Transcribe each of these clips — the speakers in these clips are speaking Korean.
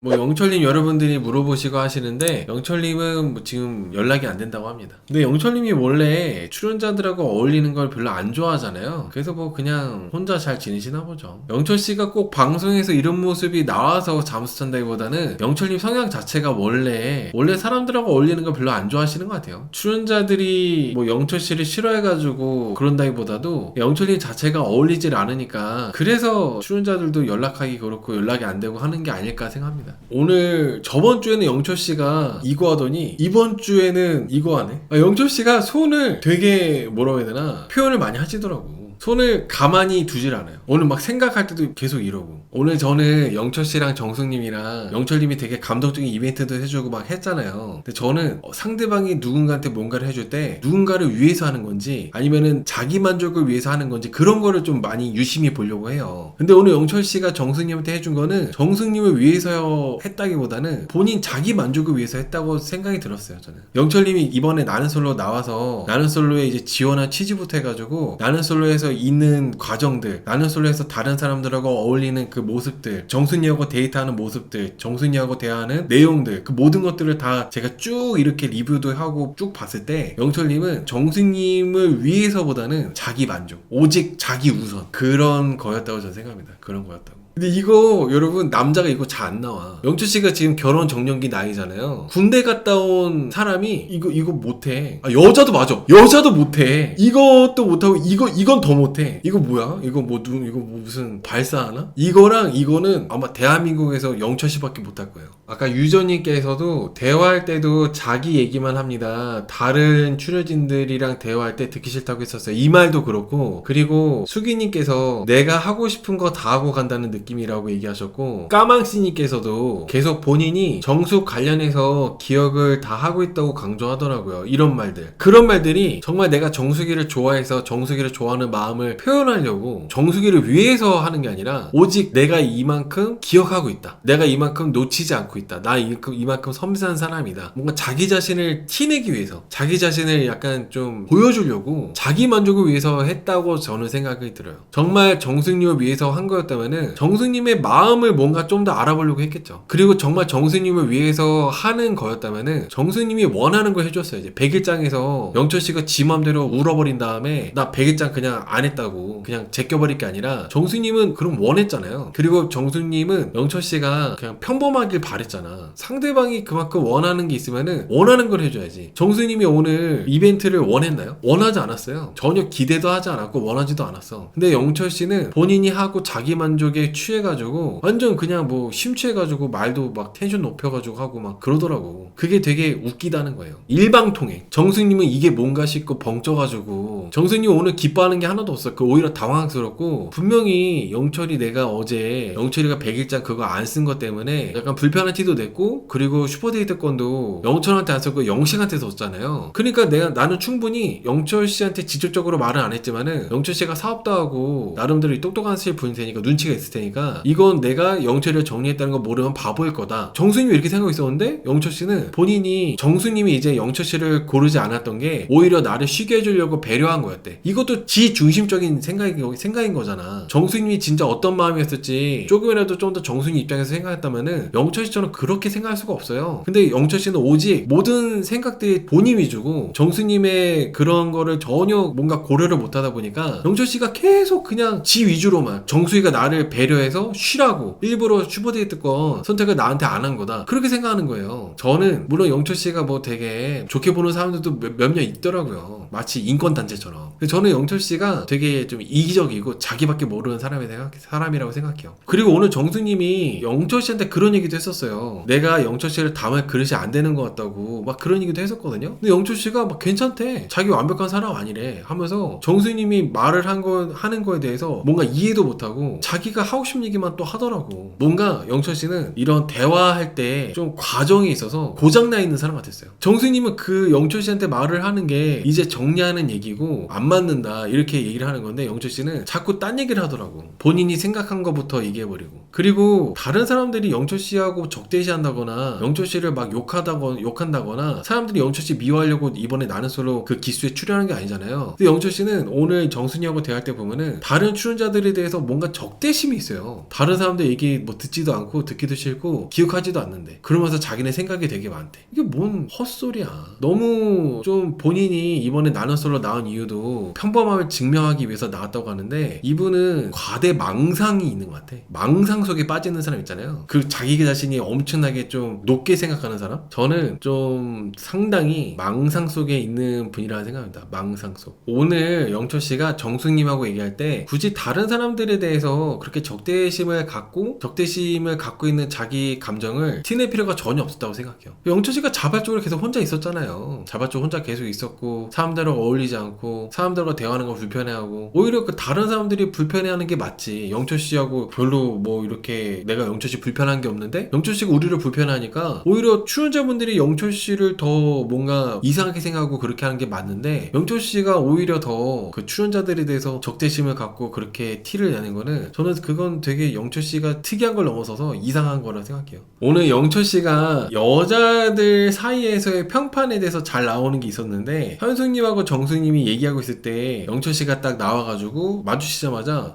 뭐 영철님 여러분들이 물어보시고 하시는데 영철님은 뭐 지금 연락이 안 된다고 합니다. 근데 영철님이 원래 출연자들하고 어울리는 걸 별로 안 좋아하잖아요. 그래서 뭐 그냥 혼자 잘 지내시나 보죠. 영철씨가 꼭 방송에서 이런 모습이 나와서 잠수 찬다기보다는 영철님 성향 자체가 원래 사람들하고 어울리는 걸 별로 안 좋아하시는 것 같아요. 출연자들이 뭐 영철씨를 싫어해가지고 그런다기보다도 영철님 자체가 어울리질 않으니까 그래서 출연자들도 연락하기 그렇고 연락이 안 되고 하는 게 아닐까 생각합니다. 오늘 저번 주에는 영철씨가 이거 하더니 이번 주에는 이거 하네. 영철씨가 손을 되게 뭐라고 해야 되나 표현을 많이 하시더라고. 손을 가만히 두질 않아요. 오늘 막 생각할 때도 계속 이러고. 오늘 저는 영철씨랑 정숙님이랑 영철님이 되게 감동적인 이벤트도 해주고 막 했잖아요. 근데 저는 상대방이 누군가한테 뭔가를 해줄 때 누군가를 위해서 하는 건지 아니면은 자기 만족을 위해서 하는 건지 그런 거를 좀 많이 유심히 보려고 해요. 근데 오늘 영철씨가 정숙님한테 해준 거는 정숙님을 위해서 했다기보다는 본인 자기 만족을 위해서 했다고 생각이 들었어요. 저는 영철님이 이번에 나는 솔로 나와서 나는 솔로에 이제 지원한 취지부터 해가지고 나는 솔로에서 있는 과정들, 나는 솔로에서 다른 사람들하고 어울리는 그 모습들, 정순이하고 데이트하는 모습들, 정순이하고 대화하는 내용들, 그 모든 것들을 다 제가 쭉 이렇게 리뷰도 하고 쭉 봤을 때 영철님은 정순님을 위해서보다는 자기 만족, 오직 자기 우선 그런 거였다고 저는 생각합니다. 그런 거였다고. 근데 이거 여러분 남자가 이거 잘 안 나와. 영철씨가 지금 결혼 정년기 나이잖아요. 군대 갔다 온 사람이 이거 못해. 여자도 맞아. 여자도 못해. 이것도 못하고 이건 더 못해. 이거 뭐야? 이거 뭐 무슨 발사하나? 이거랑 이거는 아마 대한민국에서 영철씨밖에 못할 거예요. 아까 유저님께서도 대화할 때도 자기 얘기만 합니다. 다른 출연진들이랑 대화할 때 듣기 싫다고 했었어요. 이 말도 그렇고, 그리고 수기님께서 내가 하고 싶은 거 다 하고 간다는 느낌이라고 얘기하셨고, 까망씨님께서도 계속 본인이 정숙 관련해서 기억을 다 하고 있다고 강조하더라고요. 이런 말들. 그런 말들이 정말 내가 정숙이를 좋아해서 정숙이를 좋아하는 마음을 표현하려고 정숙이를 위해서 하는 게 아니라 오직 내가 이만큼 기억하고 있다. 내가 이만큼 놓치지 않고 있다. 나 이만큼 섬세한 사람이다. 뭔가 자기 자신을 티내기 위해서, 자기 자신을 약간 좀 보여주려고 자기 만족을 위해서 했다고 저는 생각이 들어요. 정말 정숙님을 위해서 한 거였다면은 정숙님의 마음을 뭔가 좀 더 알아보려고 했겠죠. 그리고 정말 정숙님을 위해서 하는 거였다면은 정숙님이 원하는 걸 해줬어요. 이제 100일장에서 영철씨가 지 맘대로 울어버린 다음에 나 100일장 그냥 안 했다고 그냥 제껴버릴 게 아니라 정숙님은 그럼 원했잖아요. 그리고 정숙님은 영철씨가 그냥 평범하길 바랬잖아. 상대방이 그만큼 원하는 게 있으면은 원하는 걸 해줘야지. 정숙님이 오늘 이벤트를 원했나요? 원하지 않았어요. 전혀 기대도 하지 않았고 원하지도 않았어. 근데 영철씨는 본인이 하고 자기 만족에 취해가지고 완전 그냥 뭐 심취해가지고 말도 막 텐션 높여가지고 하고 막 그러더라고. 그게 되게 웃기다는 거예요. 일방통행. 정숙님은 이게 뭔가 싶고 벙쪄가지고 정숙님 오늘 기뻐하는 게 하나도 없어. 그 오히려 당황스럽고 분명히 영철이 내가 어제 영철이가 100일장 그거 안 쓴 것 때문에 약간 불편한 티도 냈고 그리고 슈퍼데이트 건도 영철한테 안 썼고 영식한테 썼잖아요. 그러니까 나는 충분히 영철씨한테 직접적으로 말은 안 했지만은 영철씨가 사업도 하고 나름대로 똑똑한 분일 테니까 눈치가 있을 테니까 이건 내가 영철이를 정리했다는 거 모르면 바보일 거다. 정수님이 이렇게 생각하고 있었는데 영철씨는 본인이 정수님이 이제 영철씨를 고르지 않았던 게 오히려 나를 쉬게 해주려고 배려한 거였대. 이것도 지 중심적인 생각인 거잖아. 정수님이 진짜 어떤 마음이었을지 조금이라도 좀 더 정수님 입장에서 생각했다면은 영철씨처럼 그렇게 생각할 수가 없어요. 근데 영철씨는 오직 모든 생각들이 본인 위주고 정수님의 그런 거를 전혀 뭔가 고려를 못하다 보니까 영철씨가 계속 그냥 지 위주로만 정수이가 나를 배려해서 쉬라고 일부러 슈퍼데이트권 선택을 나한테 안 한 거다 그렇게 생각하는 거예요. 저는 물론 영철씨가 뭐 되게 좋게 보는 사람들도 몇몇 있더라고요. 마치 인권단체처럼. 근데 저는 영철씨가 되게 좀 이기적이고 자기밖에 모르는 사람이라고 생각해요. 그리고 오늘 정수님이 영철씨한테 그런 얘기도 했었어요. 내가 영철씨를 담을 그릇이 안 되는 것 같다고 막 그런 얘기도 했었거든요. 근데 영철씨가 막 괜찮대. 자기 완벽한 사람 아니래 하면서 정수님이 말을 하는 거에 대해서 뭔가 이해도 못하고 자기가 하고 싶은 얘기만 또 하더라고. 뭔가 영철씨는 이런 대화할 때 좀 과정이 있어서 고장나 있는 사람 같았어요. 정수님은 그 영철씨한테 말을 하는 게 이제 정리하는 얘기고 안 맞는다 이렇게 얘기를 하는 건데 영철씨는 자꾸 딴 얘기를 하더라고. 본인이 생각한 것부터 얘기해버리고. 그리고 다른 사람들이 영철씨하고 적대시한다거나 영철씨를 막 욕한다거나 사람들이 영철씨 미워하려고 이번에 나는 솔로 그 기수에 출연한 게 아니잖아요. 근데 영철씨는 오늘 정순이하고 대화할 때 보면은 다른 출연자들에 대해서 뭔가 적대심이 있어요. 없어요. 다른 사람들 얘기 뭐 듣지도 않고 듣기도 싫고 기억하지도 않는데 그러면서 자기네 생각이 되게 많대. 이게 뭔 헛소리야. 너무 좀 본인이 이번에 나눗솔로 나온 이유도 평범함을 증명하기 위해서 나왔다고 하는데 이분은 과대 망상이 있는 것 같아. 망상 속에 빠지는 사람 있잖아요. 그 자기 자신이 엄청나게 좀 높게 생각하는 사람? 저는 좀 상당히 망상 속에 있는 분이라고 생각합니다. 망상 속. 오늘 영철 씨가 정수님하고 얘기할 때 굳이 다른 사람들에 대해서 그렇게 적대심을 갖고 있는 자기 감정을 티낼 필요가 전혀 없었다고 생각해요. 영철 씨가 자발적으로 계속 혼자 있었잖아요. 자발적으로 혼자 계속 있었고 사람들과 어울리지 않고 사람들과 대화하는 거 불편해하고 오히려 그 다른 사람들이 불편해하는 게 맞지. 영철 씨하고 별로 뭐 이렇게 내가 영철 씨 불편한 게 없는데 영철 씨가 우리를 불편하니까 오히려 출연자분들이 영철 씨를 더 뭔가 이상하게 생각하고 그렇게 하는 게 맞는데 영철 씨가 오히려 더 그 출연자들에 대해서 적대심을 갖고 그렇게 티를 내는 거는 저는 그건 되게 영철 씨가 특이한 걸 넘어서서 이상한 거라 생각해요. 오늘 영철 씨가 여자들 사이에서의 평판에 대해서 잘 나오는 게 있었는데 현숙님하고 정숙님이 얘기하고 있을 때 영철 씨가 딱 나와가지고 마주치자마자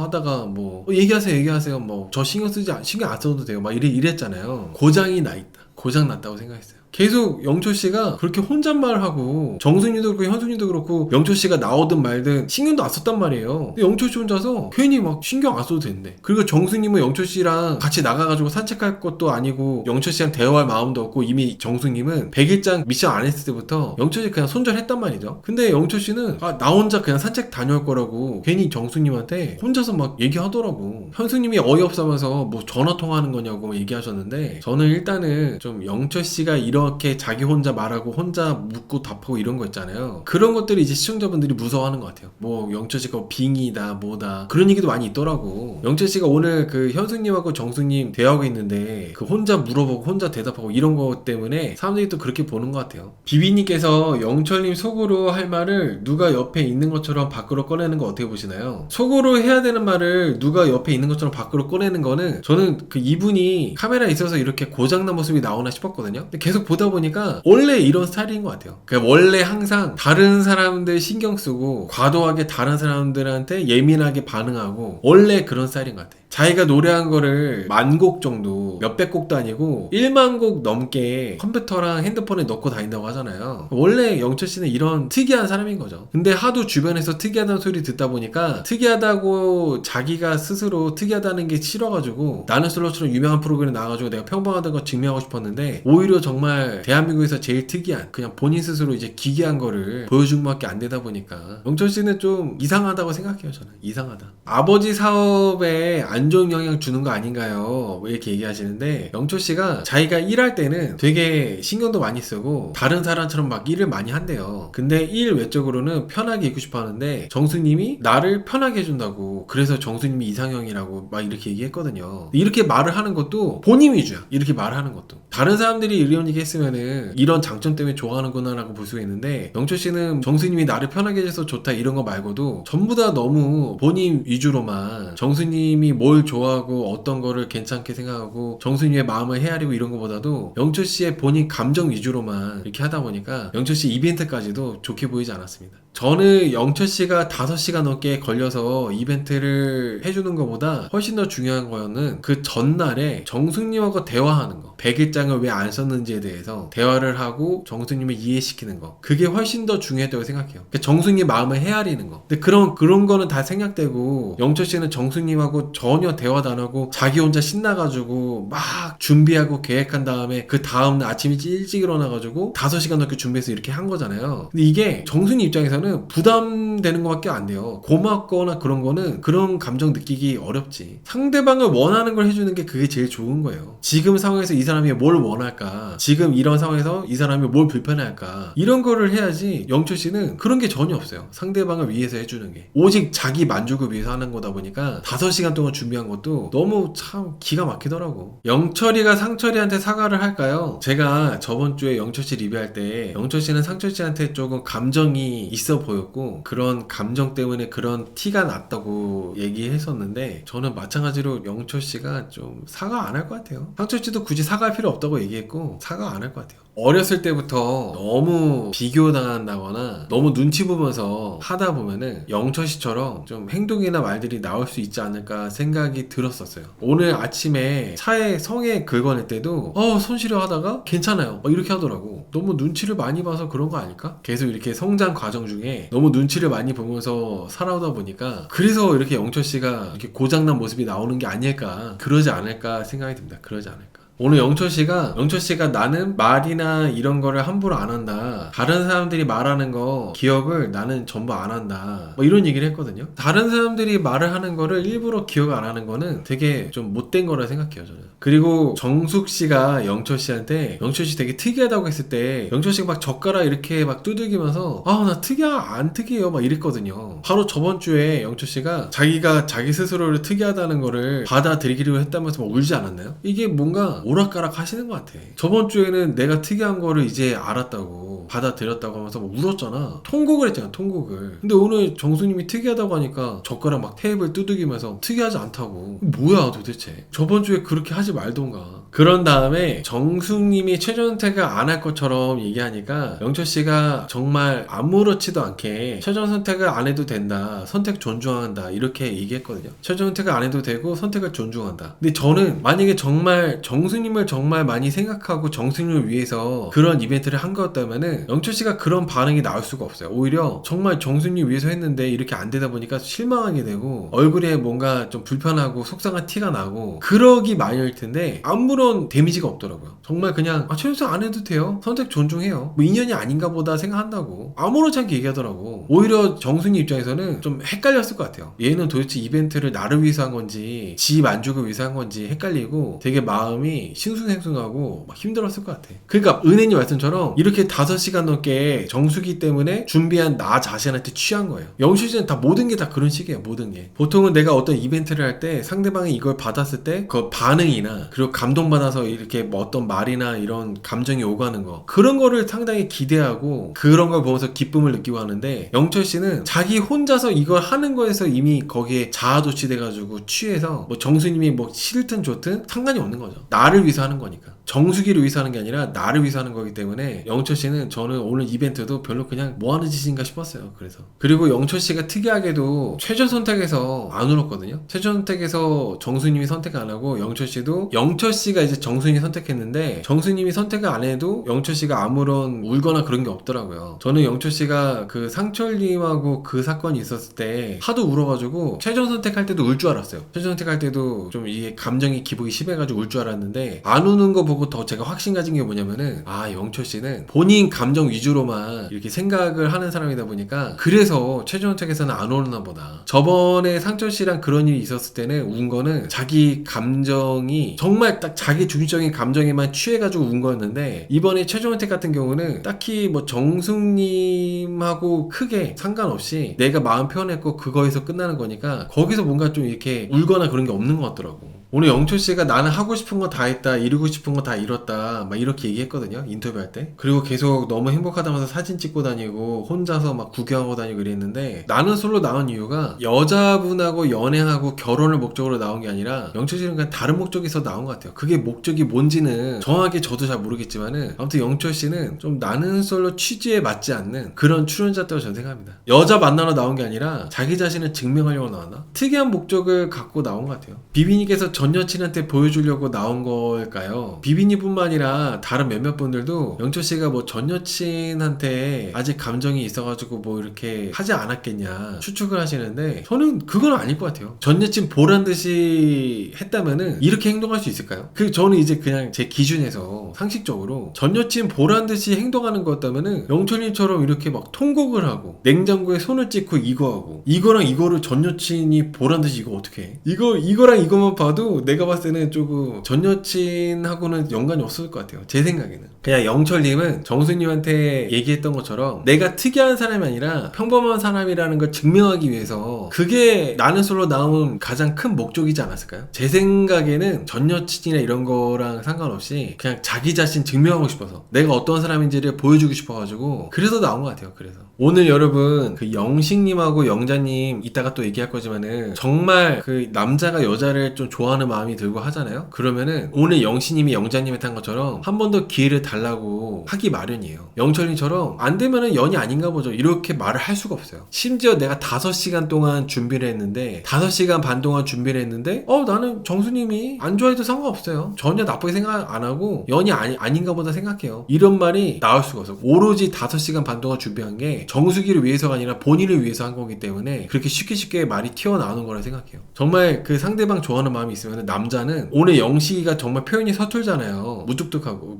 하다가 뭐 얘기하세요 뭐 저 신경 안 써도 돼요 막 이랬잖아요. 고장이 나 있다. 고장 났다고 생각했어요. 계속 영철 씨가 그렇게 혼잣말 하고 정승님도 그렇고 현숙님도 그렇고 영철 씨가 나오든 말든 신경도 안 썼단 말이에요. 근데 영철 씨 혼자서 괜히 막 신경 안 써도 된대. 그리고 정승님은 영철 씨랑 같이 나가가지고 산책할 것도 아니고 영철 씨랑 대화할 마음도 없고 이미 정승님은 100일장 미션 안 했을 때부터 영철 씨 그냥 손절했단 말이죠. 근데 영철 씨는 나 혼자 그냥 산책 다녀올 거라고 괜히 정승님한테 혼자서 막 얘기하더라고. 현숙님이 어이없으면서 뭐 전화 통화하는 거냐고 얘기하셨는데 저는 일단은 좀 영철 씨가 이렇게 자기 혼자 말하고 혼자 묻고 답하고 이런 거 있잖아요. 그런 것들이 이제 시청자분들이 무서워하는 것 같아요. 뭐 영철 씨가 빙이다 뭐다 그런 얘기도 많이 있더라고. 영철 씨가 오늘 그 현숙님하고 정숙님 대화하고 있는데 그 혼자 물어보고 혼자 대답하고 이런 거 때문에 사람들이 또 그렇게 보는 것 같아요. 비비님께서 영철님 속으로 할 말을 누가 옆에 있는 것처럼 밖으로 꺼내는 거 어떻게 보시나요? 속으로 해야 되는 말을 누가 옆에 있는 것처럼 밖으로 꺼내는 거는 저는 그 이분이 카메라에 있어서 이렇게 고장난 모습이 나오나 싶었거든요. 근데 계속 보다 보니까 원래 이런 스타일인 것 같아요. 그러니까 원래 항상 다른 사람들 신경 쓰고 과도하게 다른 사람들한테 예민하게 반응하고 원래 그런 스타일인 것 같아요. 자기가 노래한 거를 10,000곡 정도 몇백 곡도 아니고 10,000 곡 넘게 컴퓨터랑 핸드폰에 넣고 다닌다고 하잖아요. 원래 영철 씨는 이런 특이한 사람인 거죠. 근데 하도 주변에서 특이하다는 소리 듣다 보니까 특이하다고 자기가 스스로 특이하다는 게 싫어가지고 나는 솔로처럼 유명한 프로그램에 나와가지고 내가 평범하다는 거 증명하고 싶었는데 오히려 정말 대한민국에서 제일 특이한 그냥 본인 스스로 이제 기괴한 거를 보여준 것밖에 안 되다 보니까 영철 씨는 좀 이상하다고 생각해요. 저는 이상하다. 아버지 사업에 안 좋은 영향 주는 거 아닌가요? 왜 이렇게 얘기하시는데 영철 씨가 자기가 일할 때는 되게 신경도 많이 쓰고 다른 사람처럼 막 일을 많이 한대요. 근데 일 외적으로는 편하게 있고 싶어 하는데 정수님이 나를 편하게 해준다고 그래서 정수님이 이상형이라고 막 이렇게 얘기했거든요. 이렇게 말을 하는 것도 본인 위주야. 이렇게 말하는 것도 다른 사람들이 이런 얘기 했으면은 이런 장점 때문에 좋아하는구나 라고 볼 수가 있는데 영철 씨는 정수님이 나를 편하게 해줘서 좋다 이런 거 말고도 전부 다 너무 본인 위주로만 정수님이 뭘 좋아하고 어떤 거를 괜찮게 생각하고 정수님의 마음을 헤아리고 이런 거보다도 영철 씨의 본인 감정 위주로만 이렇게 하다 보니까 영철 씨 이벤트까지도 좋게 보이지 않았습니다. 저는 영철 씨가 5시간 넘게 걸려서 이벤트를 해주는 것보다 훨씬 더 중요한 거는 그 전날에 정숙님하고 대화하는 거 100일장을 왜 안 썼는지에 대해서 대화를 하고 정숙님을 이해시키는 거 그게 훨씬 더 중요했다고 생각해요. 정숙님 마음을 헤아리는 거. 근데 그런 거는 다 생략되고 영철 씨는 정숙님하고 전혀 대화도 안 하고 자기 혼자 신나가지고 막 준비하고 계획한 다음에 그 다음날 아침 일찍 일어나가지고 5시간 넘게 준비해서 이렇게 한 거잖아요. 근데 이게 정숙님 입장에서는 부담되는 것밖에 안 돼요. 고맙거나 그런 거는 그런 감정 느끼기 어렵지. 상대방을 원하는 걸 해주는 게 그게 제일 좋은 거예요. 지금 상황에서 이 사람이 뭘 원할까? 지금 이런 상황에서 이 사람이 뭘 불편해할까? 이런 거를 해야지. 영철 씨는 그런 게 전혀 없어요. 상대방을 위해서 해주는 게 오직 자기 만족을 위해서 하는 거다 보니까 5시간 동안 준비 준비한 것도 너무 참 기가 막히더라고. 영철이가 상철이한테 사과를 할까요? 제가 저번 주에 영철씨 리뷰할 때 영철씨는 상철씨한테 조금 감정이 있어 보였고 그런 감정 때문에 그런 티가 났다고 얘기했었는데 저는 마찬가지로 영철씨가 좀 사과 안 할 것 같아요. 상철씨도 굳이 사과할 필요 없다고 얘기했고 사과 안 할 것 같아요. 어렸을 때부터 너무 비교당한다거나 너무 눈치 보면서 하다 보면은 영철씨처럼 좀 행동이나 말들이 나올 수 있지 않을까 생각이 들었었어요. 오늘 아침에 차에 성에 긁어낼 때도 손 시려 하다가 괜찮아요 이렇게 하더라고. 너무 눈치를 많이 봐서 그런 거 아닐까? 계속 이렇게 성장 과정 중에 너무 눈치를 많이 보면서 살아오다 보니까 그래서 이렇게 영철씨가 이렇게 고장난 모습이 나오는 게 아닐까, 그러지 않을까 생각이 듭니다. 그러지 않을까. 오늘 영철씨가 나는 말이나 이런 거를 함부로 안 한다. 다른 사람들이 말하는 거 기억을 나는 전부 안 한다. 뭐 이런 얘기를 했거든요. 다른 사람들이 말을 하는 거를 일부러 기억 안 하는 거는 되게 좀 못된 거라 생각해요, 저는. 그리고 정숙씨가 영철씨한테 영철씨 되게 특이하다고 했을 때 영철씨가 막 젓가락 이렇게 막 두들기면서 나 안 특이해요 막 이랬거든요. 바로 저번 주에 영철씨가 자기가 자기 스스로를 특이하다는 거를 받아들이기로 했다면서 막 울지 않았나요? 이게 뭔가 오락가락 하시는 것 같아. 저번 주에는 내가 특이한 거를 이제 알았다고 받아들였다고 하면서 막 울었잖아. 통곡을 했잖아, 통곡을. 근데 오늘 정수님이 특이하다고 하니까 젓가락 막 테이블 두들기면서 특이하지 않다고. 뭐야 도대체. 저번 주에 그렇게 하지 말던가. 그런 다음에 정숙님이 최종 선택을 안 할 것처럼 얘기하니까 영철씨가 정말 아무렇지도 않게 최종 선택을 안 해도 된다, 선택 존중한다 이렇게 얘기했거든요. 최종 선택을 안 해도 되고 선택을 존중한다. 근데 저는 만약에 정말 정숙님을 정말 많이 생각하고 정숙님을 위해서 그런 이벤트를 한 거였다면은 영철씨가 그런 반응이 나올 수가 없어요. 오히려 정말 정숙님 위해서 했는데 이렇게 안 되다 보니까 실망하게 되고 얼굴에 뭔가 좀 불편하고 속상한 티가 나고 그러기 마련일 텐데 아무런 데미지가 없더라고요. 정말 그냥 최종 선택 안 해도 돼요, 선택 존중해요, 뭐 인연이 아닌가 보다 생각한다고 아무렇지 않게 얘기하더라고. 오히려 정숙님 입장에서는 좀 헷갈렸을 것 같아요. 얘는 도대체 이벤트를 나를 위해서 한 건지 지 만족을 위해서 한 건지 헷갈리고 되게 마음이 싱숭생숭하고 막 힘들었을 것 같아. 그러니까 은혜님 말씀처럼 이렇게 5시간 넘게 정수기 때문에 준비한 나 자신한테 취한 거예요. 영수씨는 다 모든 게 다 그런 식이에요. 모든 게. 보통은 내가 어떤 이벤트를 할 때 상대방이 이걸 받았을 때 그 반응이나 그리고 감동받아서 이렇게 뭐 어떤 말이나 이런 감정이 오가는 거, 그런 거를 상당히 기대하고 그런 걸 보면서 기쁨을 느끼고 하는데 영철씨는 자기 혼자서 이걸 하는 거에서 이미 거기에 자아도취돼가지고 취해서 뭐 정수님이 뭐 싫든 좋든 상관이 없는 거죠. 나를 위해서 하는 거니까. 정수기를 위해서 하는 게 아니라 나를 위해서 하는 거기 때문에 영철씨는 저는 오늘 이벤트도 별로 그냥 뭐 하는 짓인가 싶었어요. 그래서. 그리고 영철씨가 특이하게도 최종 선택에서 안 울었거든요. 최종 선택에서 정수님이 선택 안 하고 영철씨가 이제 정수님이 선택했는데 정수님이 선택을 안 해도 영철씨가 아무런 울거나 그런 게 없더라고요. 저는 영철씨가 그 상철님하고 그 사건이 있었을 때 하도 울어가지고 최종 선택할 때도 울 줄 알았어요. 최종 선택할 때도 좀 이게 감정이 기복이 심해가지고 울 줄 알았는데 안 우는 거 보고 더 제가 확신 가진 게 뭐냐면은 영철씨는 본인 감정 위주로만 이렇게 생각을 하는 사람이다 보니까 그래서 최종 선택에서는 안 오르나 보다. 저번에 상철씨랑 그런 일이 있었을 때는 운 거는 자기 감정이 정말 딱 자기 중심적인 감정에만 취해가지고 운 거였는데 이번에 최종 선택 같은 경우는 딱히 뭐 정숙님하고 크게 상관없이 내가 마음 표현했고 그거에서 끝나는 거니까 거기서 뭔가 좀 이렇게 울거나 그런 게 없는 것 같더라고. 오늘 영철씨가 나는 하고 싶은 거 다 했다, 이루고 싶은 거 다 이뤘다 막 이렇게 얘기했거든요, 인터뷰할 때. 그리고 계속 너무 행복하다면서 사진 찍고 다니고 혼자서 막 구경하고 다니고 이랬는데 나는 솔로 나온 이유가 여자분하고 연애하고 결혼을 목적으로 나온 게 아니라 영철씨는 그냥 다른 목적에서 나온 것 같아요. 그게 목적이 뭔지는 정확히 저도 잘 모르겠지만은 아무튼 영철씨는 좀 나는 솔로 취지에 맞지 않는 그런 출연자였다고 저는 생각합니다. 여자 만나러 나온 게 아니라 자기 자신을 증명하려고 나왔나? 특이한 목적을 갖고 나온 것 같아요. 비비니께서 전 여친한테 보여주려고 나온 걸까요? 비비니뿐만 아니라 다른 몇몇 분들도 영철씨가 뭐 전 여친한테 아직 감정이 있어가지고 뭐 이렇게 하지 않았겠냐 추측을 하시는데 저는 그건 아닐 것 같아요. 전 여친 보란 듯이 했다면은 이렇게 행동할 수 있을까요? 저는 이제 그냥 제 기준에서 상식적으로 전 여친 보란 듯이 행동하는 거였다면은 영철님처럼 이렇게 막 통곡을 하고 냉장고에 손을 찍고 이거 하고 이거랑 이거를 전 여친이 보란 듯이 이거 어떻게 해? 이거랑 이거만 봐도 그래도 내가 봤을 때는 조금 전 여친하고는 연관이 없을 것 같아요. 제 생각에는. 그냥 영철님은 정수님한테 얘기했던 것처럼 내가 특이한 사람이 아니라 평범한 사람이라는 걸 증명하기 위해서 그게 나는 솔로 나온 가장 큰 목적이지 않았을까요? 제 생각에는 전 여친이나 이런 거랑 상관없이 그냥 자기 자신 증명하고 싶어서 내가 어떤 사람인지를 보여주고 싶어가지고 그래서 나온 것 같아요. 그래서 오늘 여러분 그 영식님하고 영자님 이따가 또 얘기할 거지만은 정말 그 남자가 여자를 좀 좋아하는 마음이 들고 하잖아요. 그러면은 오늘 영식님이 영자님한테 한 것처럼 한 번 더 기회를 달라고 하기 마련이에요. 영철님처럼 안 되면은 연이 아닌가 보죠. 이렇게 말을 할 수가 없어요. 심지어 내가 5시간 동안 준비를 했는데 5시간 반 동안 준비를 했는데 나는 정수님이 안 좋아해도 상관없어요. 전혀 나쁘게 생각 안 하고 연이 아닌가 보다 생각해요. 이런 말이 나올 수가 없어요. 오로지 5시간 반 동안 준비한 게 정수기를 위해서가 아니라 본인을 위해서 한 거기 때문에 그렇게 쉽게 말이 튀어나오는 거라 생각해요. 정말 그 상대방 좋아하는 마음이 있으면 남자는 오늘 영식이가 정말 표현이 서툴잖아요.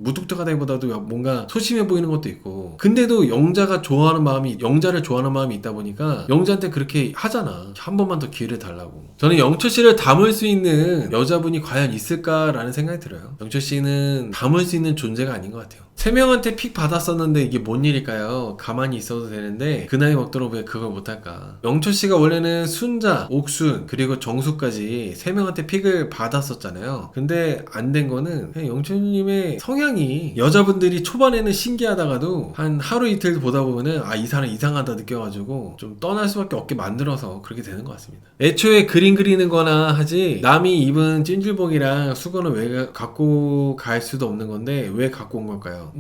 무뚝뚝하다기보다도 뭔가 소심해 보이는 것도 있고 근데도 영자를 좋아하는 마음이 있다 보니까 영자한테 그렇게 하잖아. 한 번만 더 기회를 달라고. 저는 영철 씨를 담을 수 있는 여자분이 과연 있을까라는 생각이 들어요. 영철 씨는 담을 수 있는 존재가 아닌 것 같아요. 3명한테 픽 받았었는데 이게 뭔 일일까요? 가만히 있어도 되는데 그 나이 먹도록 왜 그걸 못할까? 영철 씨가 원래는 순자, 옥순 그리고 정수까지 3명한테 픽을 받았었잖아요. 근데 안 된 거는 그냥 영철님의 성향이 여자분들이 초반에는 신기하다가도 한 하루 이틀 보다 보면은 이 사람 이상하다 느껴가지고 좀 떠날 수밖에 없게 만들어서 그렇게 되는 것 같습니다. 애초에 그림 그리는 거나 하지 남이 입은 찜질복이랑 수건을 왜 갖고 갈 수도 없는 건데 왜 갖고 온 걸까요?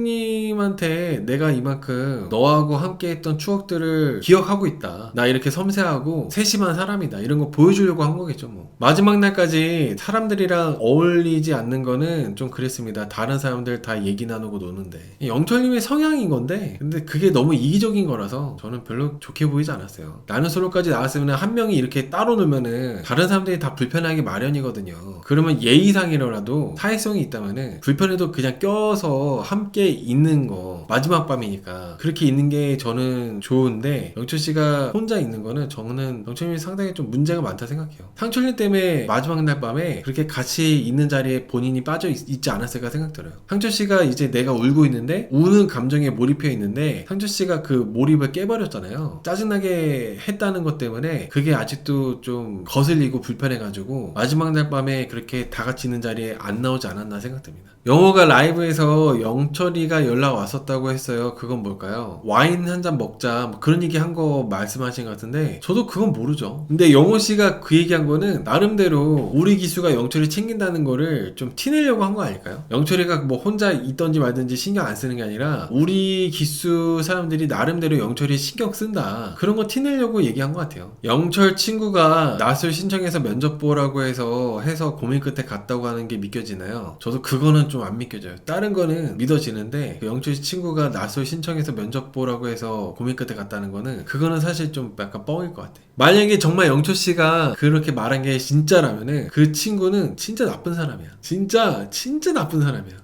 정수님한테 내가 이만큼 너하고 함께 했던 추억들을 기억하고 있다. 나 이렇게 섬세하고 세심한 사람이다. 이런 거 보여주려고 한 거겠죠 뭐. 마지막 날까지 사람들이랑 어울리지 않는 거는 좀 그랬습니다. 다른 사람들 다 얘기 나누고 노는데. 영철님의 성향인 건데 근데 그게 너무 이기적인 거라서 저는 별로 좋게 보이지 않았어요. 나는 솔로까지 나왔으면 한 명이 이렇게 따로 놀면은 다른 사람들이 다 불편하기 마련이거든요. 그러면 예의상이라도 사회성이 있다면은 불편해도 그냥 껴서 함께 있는 거 마지막 밤이니까 그렇게 있는 게 저는 좋은데 영철씨가 혼자 있는 거는 저는 영철님이 상당히 좀 문제가 많다 생각해요. 상철님 때문에 마지막 날 밤에 그렇게 같이 있는 자리에 본인이 빠져 있지 않았을까 생각 들어요. 상철씨가 이제 내가 울고 있는데 우는 감정에 몰입해 있는데 상철씨가 그 몰입을 깨버렸잖아요. 짜증나게 했다는 것 때문에 그게 아직도 좀 거슬리고 불편해가지고 마지막 날 밤에 그렇게 다 같이 있는 자리에 안 나오지 않았나 생각됩니다. 영호가 라이브에서 영철이가 연락 왔었다고 했어요. 그건 뭘까요? 와인 한 잔 먹자 뭐 그런 얘기 한 거 말씀하신 것 같은데 저도 그건 모르죠. 근데 영호씨가 그 얘기한 거는 나름대로 우리 기수가 영철이 챙긴다는 거를 좀 티내려고 한 거 아닐까요? 영철이가 뭐 혼자 있던지 말든지 신경 안 쓰는 게 아니라 우리 기수 사람들이 나름대로 영철이 신경 쓴다 그런 거 티내려고 얘기한 것 같아요. 영철 친구가 낯을 신청해서 면접 보라고 해서 고민 끝에 갔다고 하는 게 믿겨지나요? 저도 그거는 좀 안 믿겨져요. 다른 거는 믿어지는데 그 영철 친구가 낯을 신청해서 면접 보라고 해서 고민 끝에 갔다는 거는 그거는 사실 좀 약간 뻥일 것 같아. 만약에 정말 영철 씨가 그렇게 말한 게 진짜라면은 그 친구는 진짜 나쁜 사람이야. 진짜 나쁜 사람이야.